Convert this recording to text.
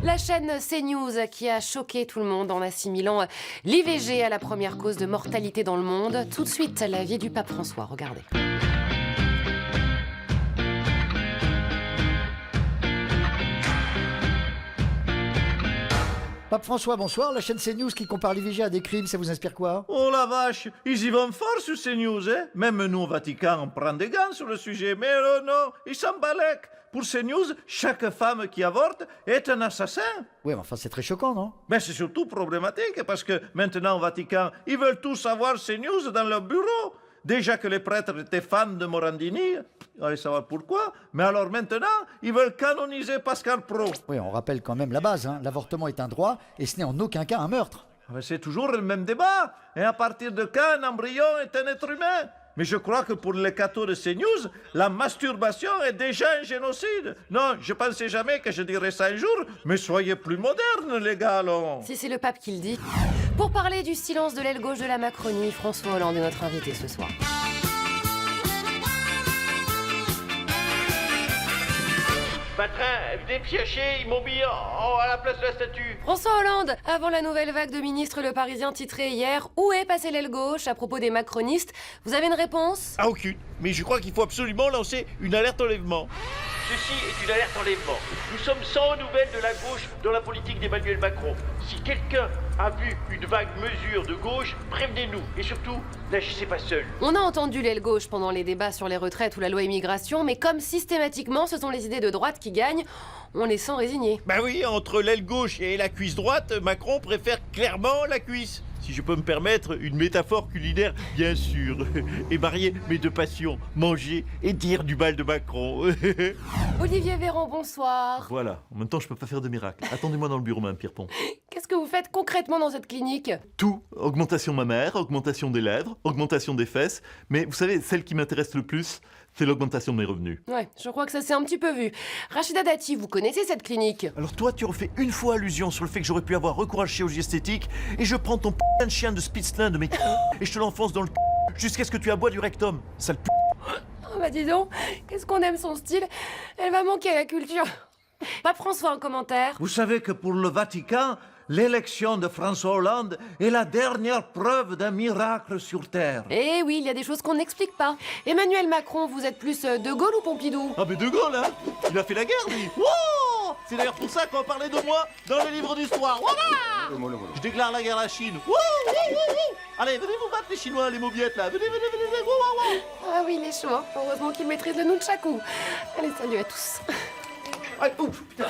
La chaîne CNews qui a choqué tout le monde en assimilant l'IVG à la première cause de mortalité dans le monde. Tout de suite, la vie du pape François, regardez. Pape François, bonsoir. La chaîne CNews qui compare l'IVG à des crimes, ça vous inspire quoi? Oh la vache, ils y vont fort sur ces news, hein. Même nous au Vatican, on prend des gants sur le sujet, mais non, ils s'emballent. Pour ces news, chaque femme qui avorte est un assassin. Oui, mais enfin, c'est très choquant, non? Mais c'est surtout problématique, parce que maintenant au Vatican, ils veulent tous avoir ces news dans leur bureau. Déjà que les prêtres étaient fans de Morandini, on allait savoir pourquoi, mais alors maintenant, ils veulent canoniser Pascal Praud. Oui, on rappelle quand même la base, hein. L'avortement est un droit et ce n'est en aucun cas un meurtre. C'est toujours le même débat. Et à partir de quand un embryon est un être humain? Mais je crois que pour les cathos de CNews, la masturbation est déjà un génocide. Non, je pensais jamais que je dirais ça un jour, mais soyez plus modernes, les gars, alors. Si c'est le pape qui le dit. Pour parler du silence de l'aile gauche de la Macronie, François Hollande est notre invité ce soir. Patrin, venez piocher, ils m'ont mis à la place de la statue. François Hollande, avant la nouvelle vague de ministres, Le Parisien titrait hier « Où est passée l'aile gauche ?» à propos des macronistes. Vous avez une réponse? Ah, aucune. Mais je crois qu'il faut absolument lancer une alerte enlèvement. Ceci est une alerte enlèvement. Nous sommes sans nouvelles de la gauche dans la politique d'Emmanuel Macron. Si quelqu'un a vu une vague mesure de gauche, prévenez-nous. Et surtout, n'agissez pas seul. On a entendu l'aile gauche pendant les débats sur les retraites ou la loi immigration, mais comme systématiquement ce sont les idées de droite qui gagnent, on les sent résignés. Bah oui, entre l'aile gauche et la cuisse droite, Macron préfère clairement la cuisse. Si je peux me permettre une métaphore culinaire, bien sûr. Et marier mes deux passions, manger et dire du mal de Macron. Olivier Véran, bonsoir. Voilà, en même temps je peux pas faire de miracle. Attendez-moi dans le bureau, Mme Pierrepont. Qu'est-ce que vous faites concrètement dans cette clinique? Tout, augmentation mammaire, augmentation des lèvres, augmentation des fesses, mais vous savez, celle qui m'intéresse le plus, c'est l'augmentation de mes revenus. Ouais, je crois que ça s'est un petit peu vu. Rachida Dati, vous connaissez cette clinique? Alors toi, tu refais une fois allusion sur le fait que j'aurais pu avoir recours à la chirurgie esthétique, et je prends ton putain de chien de Spitzlin de mes et je te l'enfonce dans le jusqu'à ce que tu aboies du rectum, sale p***. Oh bah dis donc, qu'est-ce qu'on aime son style. Elle va manquer à la culture. Pape François, un commentaire? Vous savez que pour le Vatican, l'élection de François Hollande est la dernière preuve d'un miracle sur Terre. Eh oui, il y a des choses qu'on n'explique pas. Emmanuel Macron, vous êtes plus De Gaulle ou Pompidou? Ah mais De Gaulle, hein, il a fait la guerre, lui. Wow, c'est d'ailleurs pour ça qu'on va parler de moi dans le livre d'histoire. Voilà. Je déclare la guerre à la Chine. Wouh, wouh, wouh, wouh. Allez, venez vous battre les Chinois, les maubiettes, là. Venez, wouh, wouh, wouh. Ah oui, il est chaud, hein. Heureusement qu'il maîtrise le nunchaku. Allez, salut à tous. Ah, ouf, putain.